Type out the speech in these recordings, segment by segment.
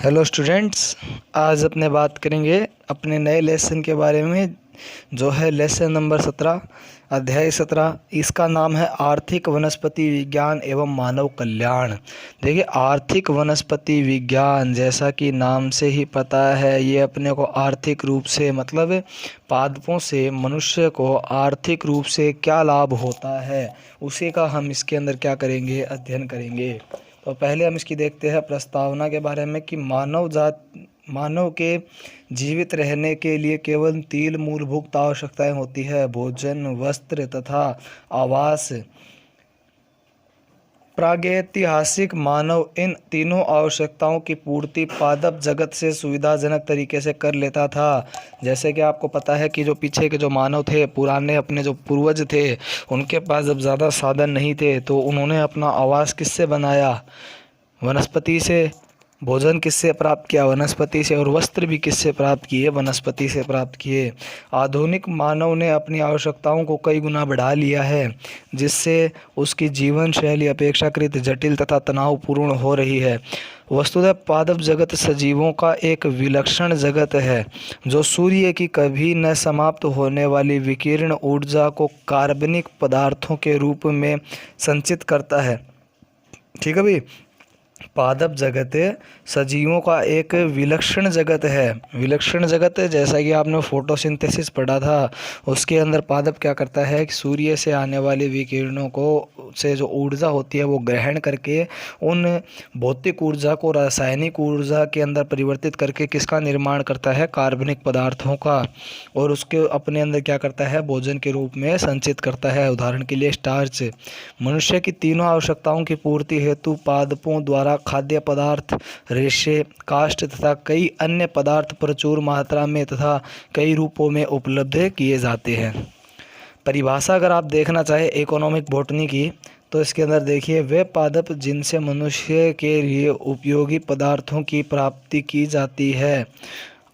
Hello students, आज अपने बात करेंगे अपने नए लेसन के बारे में जो है लेसन नंबर 17 अध्याय 17। इसका नाम है आर्थिक वनस्पति विज्ञान एवं मानव कल्याण। देखिए, आर्थिक वनस्पति विज्ञान जैसा कि नाम से ही पता है, ये अपने को आर्थिक रूप से मतलब पादपों से मनुष्य को आर्थिक रूप से क्या लाभ होता है उसी का हम इसके अंदर क्या करेंगे, अध्ययन करेंगे। तो पहले हम इसकी देखते हैं प्रस्तावना के बारे में कि मानव के जीवित रहने के लिए केवल 3 मूलभूत आवश्यकताएं होती है: भोजन, वस्त्र तथा आवास। प्रागैतिहासिक मानव इन तीनों आवश्यकताओं की पूर्ति पादप जगत से सुविधाजनक तरीके से कर लेता था। जैसे कि आपको पता है कि जो पीछे के जो मानव थे, पुराने अपने जो पूर्वज थे, उनके पास जब ज़्यादा साधन नहीं थे तो उन्होंने अपना आवास किससे बनाया? वनस्पति से। भोजन किससे प्राप्त किया? वनस्पति से। और वस्त्र भी किससे प्राप्त किए? वनस्पति से प्राप्त किए। आधुनिक मानव ने अपनी आवश्यकताओं को कई गुना बढ़ा लिया है, जिससे उसकी जीवन शैली अपेक्षाकृत जटिल तथा तनावपूर्ण हो रही है। वस्तुतः पादप जगत सजीवों का एक विलक्षण जगत है, जो सूर्य की कभी न समाप्त होने वाली विकिरण ऊर्जा को कार्बनिक पदार्थों के रूप में संचित करता है। ठीक है भाई, पादप जगत सजीवों का एक विलक्षण जगत है। विलक्षण जगत जैसा कि आपने फोटोसिंथेसिस पढ़ा था, उसके अंदर पादप क्या करता है कि सूर्य से आने वाली विकिरणों को से जो ऊर्जा होती है वो ग्रहण करके उन भौतिक ऊर्जा को रासायनिक ऊर्जा के अंदर परिवर्तित करके किसका निर्माण करता है? कार्बनिक पदार्थों का। और उसके अपने अंदर क्या करता है? भोजन के रूप में संचित करता है। उदाहरण के लिए स्टार्च। मनुष्य की तीनों आवश्यकताओं की पूर्ति हेतु पादपों द्वारा खाद्य पदार्थ, रेशे, काष्ठ तथा कई अन्य पदार्थ प्रचुर मात्रा में तथा कई रूपों में उपलब्ध किए जाते हैं। परिभाषा अगर आप देखना चाहे इकोनॉमिक बॉटनी की, तो इसके अंदर देखिए, वे पादप जिनसे मनुष्य के लिए उपयोगी पदार्थों की प्राप्ति की जाती है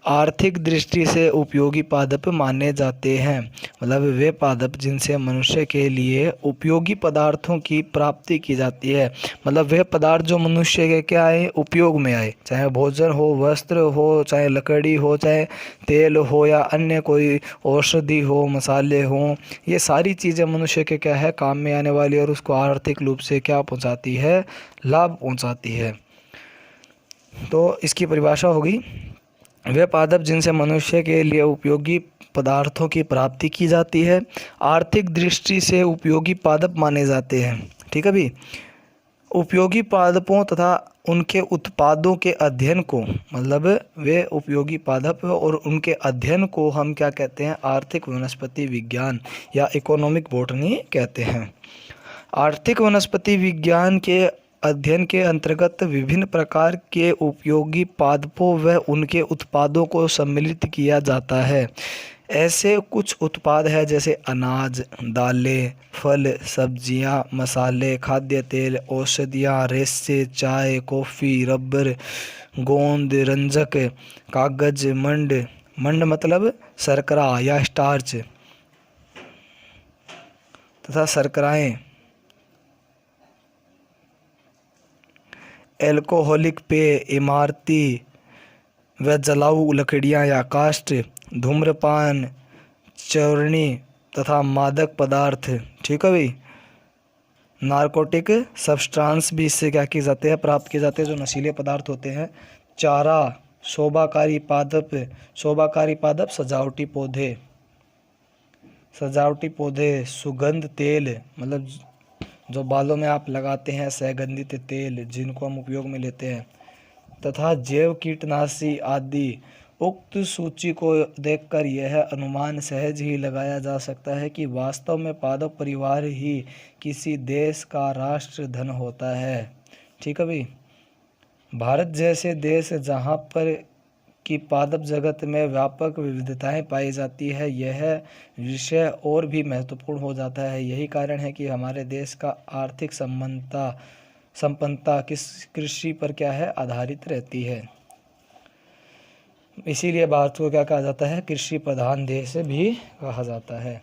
आर्थिक दृष्टि से उपयोगी पादप माने जाते हैं। मतलब वे पादप जिनसे मनुष्य के लिए उपयोगी पदार्थों की प्राप्ति की जाती है, मतलब वे पदार्थ जो मनुष्य के क्या आए? उपयोग में आए। चाहे भोजन हो, वस्त्र हो, चाहे लकड़ी हो, चाहे तेल हो, या अन्य कोई औषधि हो, मसाले हों, ये सारी चीज़ें मनुष्य के क्या है? काम में आने वाली, और उसको आर्थिक रूप से क्या पहुंचाती है? लाभ पहुंचाती है। तो इसकी परिभाषा होगी, वे पादप जिनसे मनुष्य के लिए उपयोगी पदार्थों की प्राप्ति की जाती है, आर्थिक दृष्टि से उपयोगी पादप माने जाते हैं। ठीक है भाई। उपयोगी पादपों तथा उनके उत्पादों के अध्ययन को, मतलब वे उपयोगी पादप और उनके अध्ययन को हम क्या कहते हैं? आर्थिक वनस्पति विज्ञान या इकोनॉमिक बॉटनी कहते हैं। आर्थिक वनस्पति विज्ञान के अध्ययन के अंतर्गत विभिन्न प्रकार के उपयोगी पादपों व उनके उत्पादों को सम्मिलित किया जाता है। ऐसे कुछ उत्पाद हैं जैसे अनाज, दालें, फल, सब्जियां, मसाले, खाद्य तेल, औषधियाँ, रेशे, चाय, कॉफ़ी, रबर, गोंद, रंजक, कागज, मंड। मंड मतलब शर्करा या स्टार्च तथा शर्कराएँ, एल्कोहलिक पेय, इमारती व जलाऊ लकड़ियाँ या काष्ठ, धूम्रपान, चौर्णी तथा मादक पदार्थ। ठीक है भाई। नारकोटिक सब्सटेंस भी इससे क्या किए जाते हैं? प्राप्त किए जाते हैं, जो नशीले पदार्थ होते हैं। चारा, शोभाकारी पादप, सजावटी पौधे, सुगंध तेल, मतलब जो बालों में आप लगाते हैं, सुगंधित तेल जिनको हम उपयोग में लेते हैं, तथा जैव कीटनाशी आदि। उक्त सूची को देखकर यह अनुमान सहज ही लगाया जा सकता है कि वास्तव में पादप परिवार ही किसी देश का राष्ट्र धन होता है। ठीक है भाई। भारत जैसे देश जहाँ पर कि पादप जगत में व्यापक विविधताएं पाई जाती है, यह विषय और भी महत्वपूर्ण हो जाता है। यही कारण है कि हमारे देश का आर्थिक संपन्नता किस कृषि पर क्या है? आधारित रहती है। इसीलिए भारत को क्या कहा जाता है? कृषि प्रधान देश भी कहा जाता है।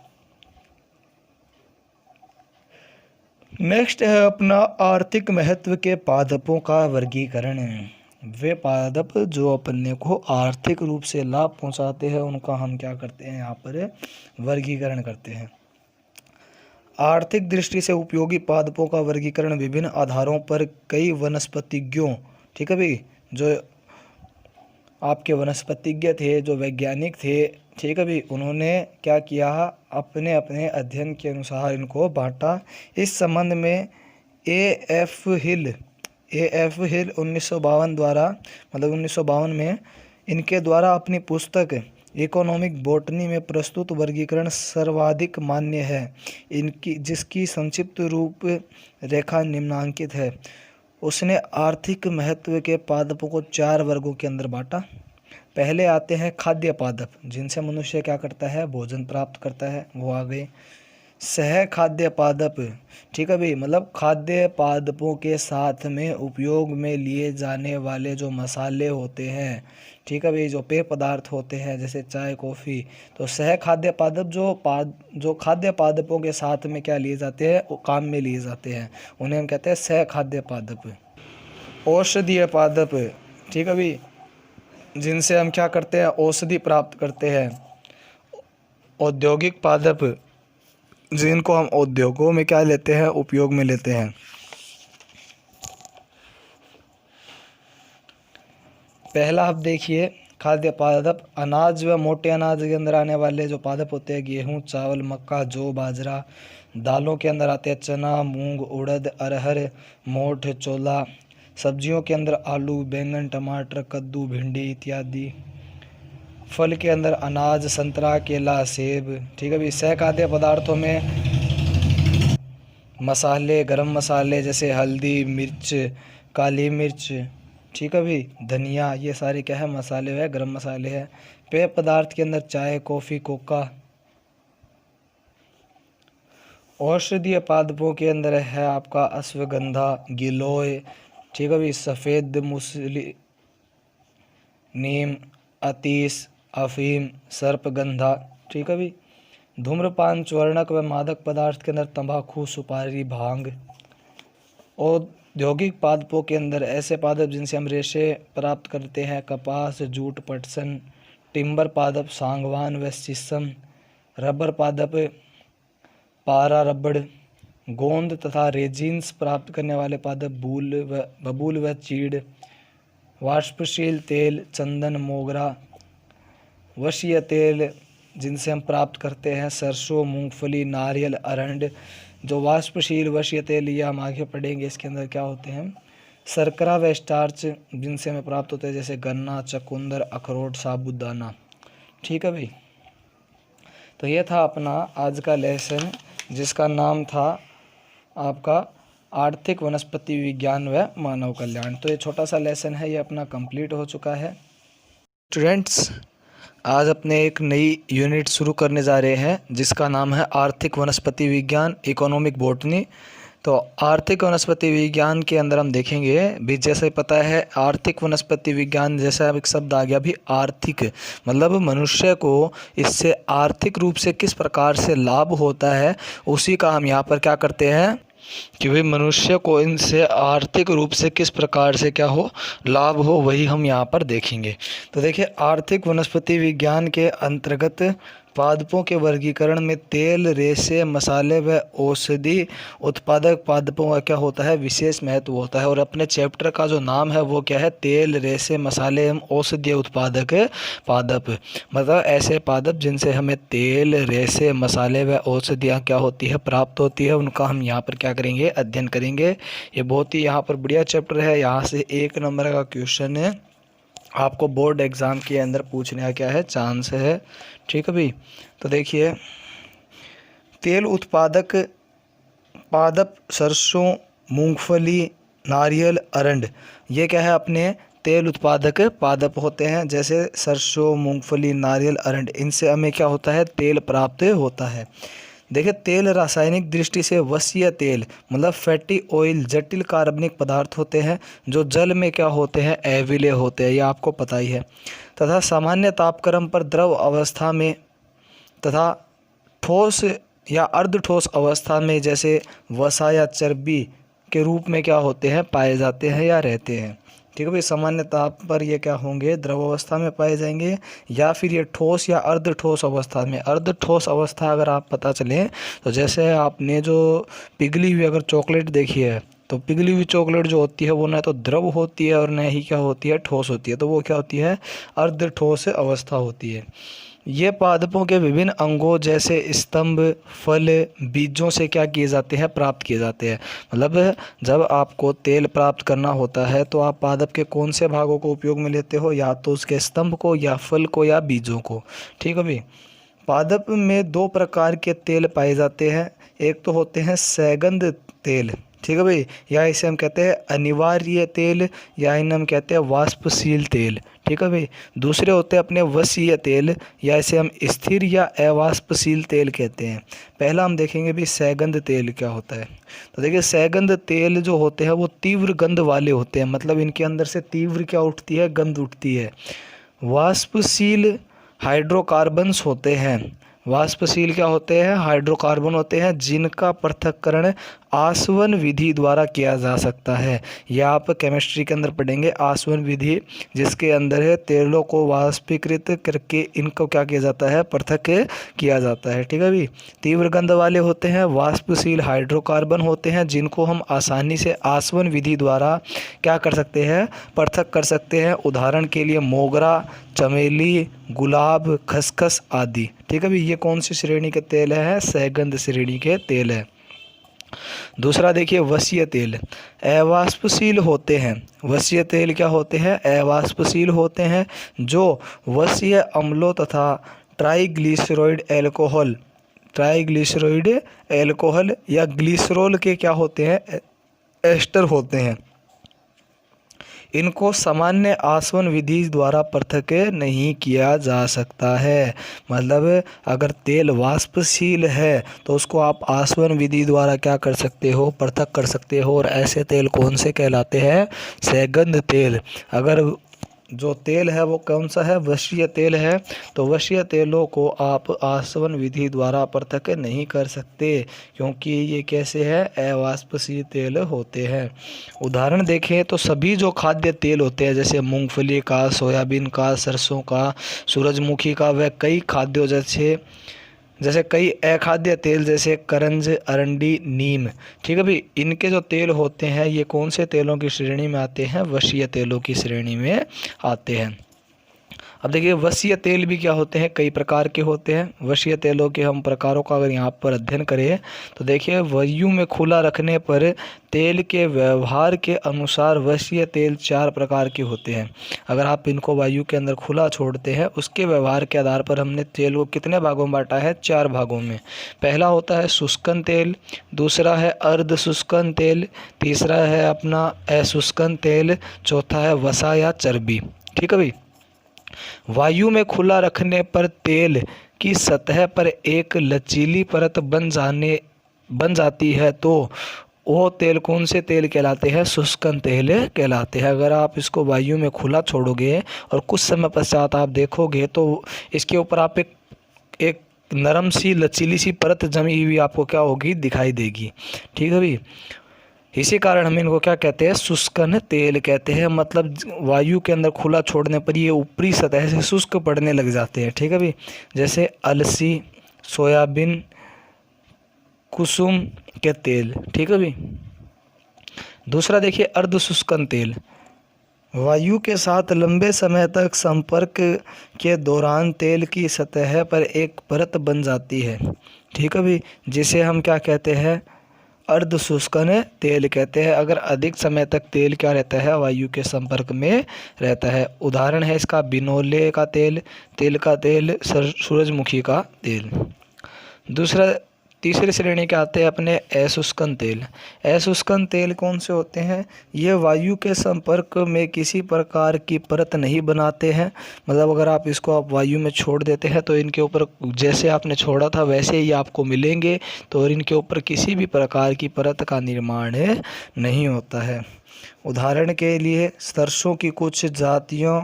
नेक्स्ट है अपना आर्थिक महत्व के पादपों का वर्गीकरण। वे पादप जो अपने को आर्थिक रूप से लाभ पहुंचाते हैं उनका हम क्या करते हैं यहाँ पर वर्गीकरण करते हैं। आर्थिक दृष्टि से उपयोगी पादपों का वर्गीकरण विभिन्न आधारों पर कई वनस्पतिज्ञों, ठीक है भाई, जो आपके वनस्पतिज्ञ थे, जो वैज्ञानिक थे, ठीक है भाई, उन्होंने क्या किया, अपने अपने अध्ययन के अनुसार इनको बांटा। इस संबंध में ए एफ हिल 1952 द्वारा, मतलब 1952 में इनके द्वारा अपनी पुस्तक इकोनॉमिक बॉटनी में प्रस्तुत वर्गीकरण सर्वाधिक मान्य है। इनकी जिसकी संक्षिप्त रूप रेखा निम्नांकित है। उसने आर्थिक महत्व के पादपों को 4 वर्गों के अंदर बांटा। पहले आते हैं खाद्य पादप, जिनसे मनुष्य क्या करता है, भोजन प्राप्त करता है, वो आ गए। सह खाद्य पादप, ठीक है भाई, मतलब खाद्य पादपों के साथ में उपयोग में लिए जाने वाले जो मसाले होते हैं, ठीक है भाई, जो पेय पदार्थ होते हैं जैसे चाय कॉफ़ी, तो सह खाद्य पादप जो खाद्य पादपों के साथ में क्या लिए जाते हैं, वो काम में लिए जाते हैं, उन्हें हम कहते हैं सह खाद्य पादप। औषधीय पादप, ठीक है भाई, जिनसे हम क्या करते हैं, औषधि प्राप्त करते हैं। औद्योगिक पादप, जिनको हम उद्योगों में क्या लेते हैं, उपयोग में लेते हैं। पहला आप देखिए खाद्य पादप, अनाज व मोटे अनाज के अंदर आने वाले जो पादप होते हैं, गेहूं, चावल, मक्का, जौ, बाजरा। दालों के अंदर आते हैं चना, मूंग, उड़द, अरहर, मोठ, छोला। सब्जियों के अंदर आलू, बैंगन, टमाटर, कद्दू, भिंडी इत्यादि। फल के अंदर अनाज, संतरा, केला, सेब, ठीक है भाई। सह खाद्य पदार्थों में मसाले, गरम मसाले जैसे हल्दी, मिर्च, काली मिर्च, ठीक है भाई, धनिया, ये सारे क्या है, मसाले है, गरम मसाले है। पेय पदार्थ के अंदर चाय, कॉफ़ी, कोका। औषधीय पादपों के अंदर है आपका अश्वगंधा, गिलोय, ठीक है भाई, सफ़ेद मूसली, नीम, अतीस, अफीम, सर्पगंधा, ठीक है भाई। धूम्रपान, च्वर्णक व मादक पदार्थ के अंदर तंबाकू, सुपारी, भांग। औद्योगिक पादपों के अंदर ऐसे पादप जिनसे हम रेशे प्राप्त करते हैं, कपास, जूट, पटसन। टिम्बर पादप, सागवान व शीशम। रबर पादप, पारा, रबड़। गोंद तथा रेजिन्स प्राप्त करने वाले पादप, बबूल व चीड़। वाष्पशील तेल, चंदन, मोगरा। वशीय तेल, जिनसे हम प्राप्त करते हैं, सरसों, मूंगफली, नारियल, अरंड। जो वाष्पशील वशीय तेल, ये हम आगे पढ़ेंगे, इसके अंदर क्या होते हैं, शर्करा व स्टार्च, जिनसे हमें प्राप्त होते हैं, जैसे गन्ना, चुकंदर, अखरोट, साबूदाना, ठीक है भाई। तो ये था अपना आज का लेसन, जिसका नाम था आपका आर्थिक वनस्पति विज्ञान व मानव कल्याण। तो ये छोटा सा लेसन है, ये अपना कंप्लीट हो चुका है। स्टूडेंट्स, आज अपने एक नई यूनिट शुरू करने जा रहे हैं, जिसका नाम है आर्थिक वनस्पति विज्ञान, इकोनॉमिक बॉटनी। तो आर्थिक वनस्पति विज्ञान के अंदर हम देखेंगे भी, जैसे पता है आर्थिक वनस्पति विज्ञान, जैसा अब एक शब्द आ गया भी आर्थिक, मतलब मनुष्य को इससे आर्थिक रूप से किस प्रकार से लाभ होता है, उसी का हम यहाँ पर क्या करते हैं कि भाई मनुष्य को इनसे आर्थिक रूप से किस प्रकार से क्या हो, लाभ हो, वही हम यहाँ पर देखेंगे। तो देखिए, आर्थिक वनस्पति विज्ञान के अंतर्गत पादपों के वर्गीकरण में तेल, रेशे, मसाले व औषधि उत्पादक पादपों का क्या होता है, विशेष महत्व होता है। और अपने चैप्टर का जो नाम है वो क्या है, तेल, रेशे, मसाले एवं औषधीय उत्पादक पादप। मतलब ऐसे पादप जिनसे हमें तेल, रेशे, मसाले व औषधियाँ क्या होती है, प्राप्त होती है, उनका हम यहाँ पर क्या करेंगे, अध्ययन करेंगे। ये बहुत ही यहाँ पर बढ़िया चैप्टर है। यहाँ से 1 नंबर का क्वेश्चन है, आपको बोर्ड एग्ज़ाम के अंदर पूछने का क्या है, चांस है, ठीक है भाई। तो देखिए, तेल उत्पादक पादप सरसों, मूंगफली, नारियल, अरंड, ये क्या है, अपने तेल उत्पादक पादप होते हैं। जैसे सरसों, मूंगफली, नारियल, अरंड, इनसे हमें क्या होता है, तेल प्राप्त होता है। देखिए, तेल रासायनिक दृष्टि से वसीय तेल, मतलब फैटी ऑयल, जटिल कार्बनिक पदार्थ होते हैं जो जल में क्या होते हैं, अविलेय होते हैं, ये आपको पता ही है। तथा सामान्य तापक्रम पर द्रव अवस्था में तथा ठोस या अर्ध ठोस अवस्था में, जैसे वसा या चर्बी के रूप में क्या होते हैं, पाए जाते हैं या रहते हैं, ठीक है भाई। सामान्य ताप पर ये क्या होंगे, द्रव अवस्था में पाए जाएंगे, या फिर ये ठोस या अर्ध ठोस अवस्था में। अर्ध ठोस अवस्था अगर आप पता चले तो जैसे आपने जो पिघली हुई अगर चॉकलेट देखी है, तो पिघली हुई चॉकलेट जो होती है वो ना तो द्रव होती है और न ही क्या होती है, ठोस होती है। तो वो क्या होती है, अर्ध ठोस अवस्था होती है। ये पादपों के विभिन्न अंगों जैसे स्तंभ, फल, बीजों से क्या किए जाते हैं, प्राप्त किए जाते हैं। मतलब जब आपको तेल प्राप्त करना होता है तो आप पादप के कौन से भागों को उपयोग में लेते हो, या तो उसके स्तंभ को, या फल को, या बीजों को। ठीक है भाई। पादप में दो प्रकार के तेल पाए जाते हैं। एक तो होते हैं सैगंध तेल, ठीक है भाई, या इसे हम कहते हैं अनिवार्य तेल, या इन्हें हम कहते हैं वाष्पशील तेल। ठीक है भाई। दूसरे होते हैं अपने वसीय तेल, या इसे हम स्थिर या अवाष्पशील तेल कहते हैं। पहला हम देखेंगे भी सैगंध तेल क्या होता है। तो देखिए सैगंध तेल जो होते हैं वो तीव्र गंध वाले होते हैं, मतलब इनके अंदर से तीव्र क्या उठती है, गंध उठती है। वाष्पशील हाइड्रोकार्बन्स होते हैं। वाष्पशील क्या होते हैं, हाइड्रोकार्बन होते हैं, जिनका पृथक्करण आसवन विधि द्वारा किया जा सकता है। यह आप केमिस्ट्री के अंदर पढ़ेंगे, आसवन विधि, जिसके अंदर है तेलों को वाष्पीकृत करके इनको क्या किया जाता है, पृथक किया जाता है। ठीक है भाई। तीव्र गंध वाले होते हैं, वाष्पशील हाइड्रोकार्बन होते हैं, जिनको हम आसानी से आसवन विधि द्वारा क्या कर सकते हैं, पृथक कर सकते हैं। उदाहरण के लिए मोगरा, चमेली, गुलाब, खसखस आदि। ठीक है भाई। ये कौन सी श्रेणी के तेल है, सैगंध श्रेणी के तेल है। दूसरा देखिए वसीय तेल, अवाष्पशील होते हैं। वसीय तेल क्या होते हैं, अवाष्पशील होते हैं, जो वसीय अम्लों तथा ट्राइग्लिसराइड एल्कोहल या ग्लिसरॉल के क्या होते हैं, एस्टर होते हैं। इनको सामान्य आसवन विधि द्वारा पृथक नहीं किया जा सकता है। मतलब अगर तेल वाष्पशील है तो उसको आप आसवन विधि द्वारा क्या कर सकते हो, पृथक कर सकते हो। और ऐसे तेल कौन से कहलाते हैं, सैगंध तेल। अगर जो तेल है वो कौन सा है, वसीय तेल है, तो वसीय तेलों को आप आसवन विधि द्वारा पृथक नहीं कर सकते, क्योंकि ये कैसे है, अवाष्पशील तेल होते हैं। उदाहरण देखें तो सभी जो खाद्य तेल होते हैं, जैसे मूंगफली का, सोयाबीन का, सरसों का, सूरजमुखी का, व कई खाद्यों जैसे कई अखाद्य तेल जैसे करंज, अरंडी, नीम। ठीक है भाई। इनके जो तेल होते हैं ये कौन से तेलों की श्रेणी में आते हैं, वसीय तेलों की श्रेणी में आते हैं। अब देखिए वसीय तेल भी क्या होते हैं, कई प्रकार के होते हैं। वसीय तेलों के हम प्रकारों का अगर यहाँ पर अध्ययन करें तो देखिए वायु में खुला रखने पर तेल के व्यवहार के अनुसार वसीय तेल 4 प्रकार के होते हैं। अगर आप इनको वायु के अंदर खुला छोड़ते हैं, उसके व्यवहार के आधार पर हमने तेल को कितने भागों में बांटा है, 4 भागों में। पहला होता है शुष्कन तेल, दूसरा है अर्ध शुष्कन तेल, तीसरा है अपना अशुष्कन तेल, चौथा है वसा या चर्बी। ठीक है भाई। वायु में खुला रखने पर तेल की सतह पर एक लचीली परत बन जाती है, तो वो तेल कौन से तेल कहलाते हैं, शुष्कन तेल कहलाते हैं। अगर आप इसको वायु में खुला छोड़ोगे और कुछ समय पश्चात आप देखोगे तो इसके ऊपर आप एक नरम सी लचीली सी परत जमी हुई आपको क्या होगी, दिखाई देगी। ठीक है भाई। इसी कारण हम इनको क्या कहते हैं, शुष्कन तेल कहते हैं। मतलब वायु के अंदर खुला छोड़ने पर ये ऊपरी सतह से शुष्क पड़ने लग जाते हैं। ठीक है भाई। जैसे अलसी, सोयाबीन, कुसुम के तेल। ठीक है भाई। दूसरा देखिए अर्ध शुष्कन तेल, वायु के साथ लंबे समय तक संपर्क के दौरान तेल की सतह पर एक परत बन जाती है। ठीक है भाई। जिसे हम क्या कहते हैं, अर्ध शुष्कन तेल कहते हैं। अगर अधिक समय तक तेल क्या रहता है, वायु के संपर्क में रहता है। उदाहरण है इसका बिनोले का तेल, तिल का तेल, सूरजमुखी का तेल। तीसरी श्रेणी के आते हैं अपने अशुष्कन तेल। अशुष्कन तेल कौन से होते हैं, ये वायु के संपर्क में किसी प्रकार की परत नहीं बनाते हैं। मतलब अगर आप इसको आप वायु में छोड़ देते हैं तो इनके ऊपर जैसे आपने छोड़ा था वैसे ही आपको मिलेंगे, तो और इनके ऊपर किसी भी प्रकार की परत का निर्माण नहीं होता है। उदाहरण के लिए सरसों की कुछ जातियों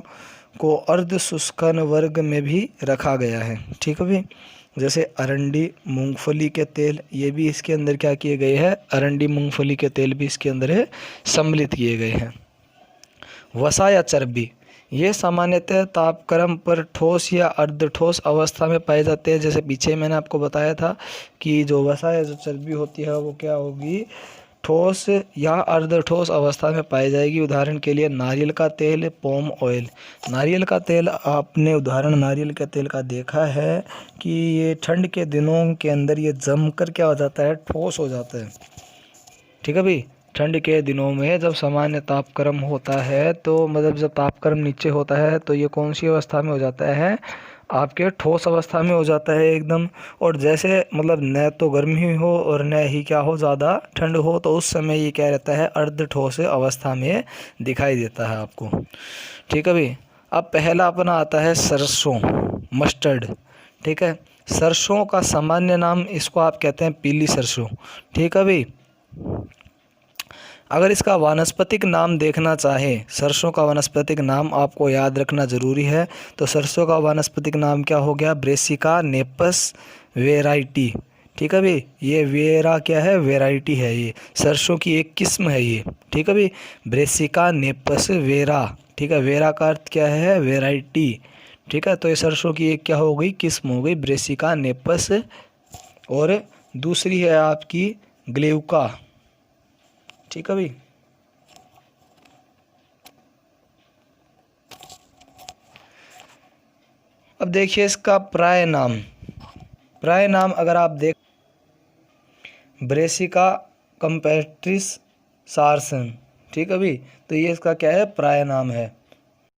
को अर्ध शुष्कन वर्ग में भी रखा गया है। ठीक है भाई। जैसे अरंडी, मूंगफली के तेल, ये भी इसके अंदर क्या किए गए हैं, अरंडी मूंगफली के तेल भी इसके अंदर सम्मिलित किए गए हैं। वसा या चर्बी, ये सामान्यतः तापक्रम पर ठोस या अर्धठोस अवस्था में पाए जाते हैं। जैसे पीछे मैंने आपको बताया था कि जो वसा या जो चर्बी होती है वो क्या होगी, ठोस या अर्धठोस अवस्था में पाई जाएगी। उदाहरण के लिए नारियल का तेल, पॉम ऑयल। नारियल का तेल, आपने उदाहरण नारियल के तेल का देखा है कि ये ठंड के दिनों के अंदर ये जमकर क्या हो जाता है, ठोस हो जाता है। ठीक है भाई, ठंड के दिनों में जब सामान्य तापक्रम होता है तो मतलब जब तापक्रम नीचे होता है तो ये कौन सी अवस्था में हो जाता है, आपके ठोस अवस्था में हो जाता है एकदम। और जैसे मतलब न तो गर्मी हो और न ही क्या हो, ज़्यादा ठंड हो, तो उस समय ये क्या रहता है, अर्ध ठोस अवस्था में दिखाई देता है आपको। ठीक है भाई। अब पहला अपना आता है सरसों, मस्टर्ड। ठीक है, सरसों का सामान्य नाम इसको आप कहते हैं पीली सरसों। ठीक है भाई। अगर इसका वानस्पतिक नाम देखना चाहें, सरसों का वानस्पतिक नाम आपको याद रखना ज़रूरी है। तो सरसों का वानस्पतिक नाम क्या हो गया, ब्रेसिका नेपस वेराइटी। ठीक है भाई, ये वेरा क्या है, वेराइटी है, ये सरसों की एक किस्म है ये। ठीक है भाई, ब्रेसिका नेपस वेरा। ठीक है, वेरा का अर्थ क्या है, वेराइटी। ठीक है, तो ये सरसों की एक क्या हो गई, किस्म हो गई, ब्रेसिका नेपस। और दूसरी है आपकी ग्लेउका। ठीक है भाई। अब देखिए इसका प्राय नाम, प्राय नाम अगर आप देख, ब्रेसिका कंपेट्रिस सारसन। ठीक है भाई, तो ये इसका क्या है, प्राय नाम है।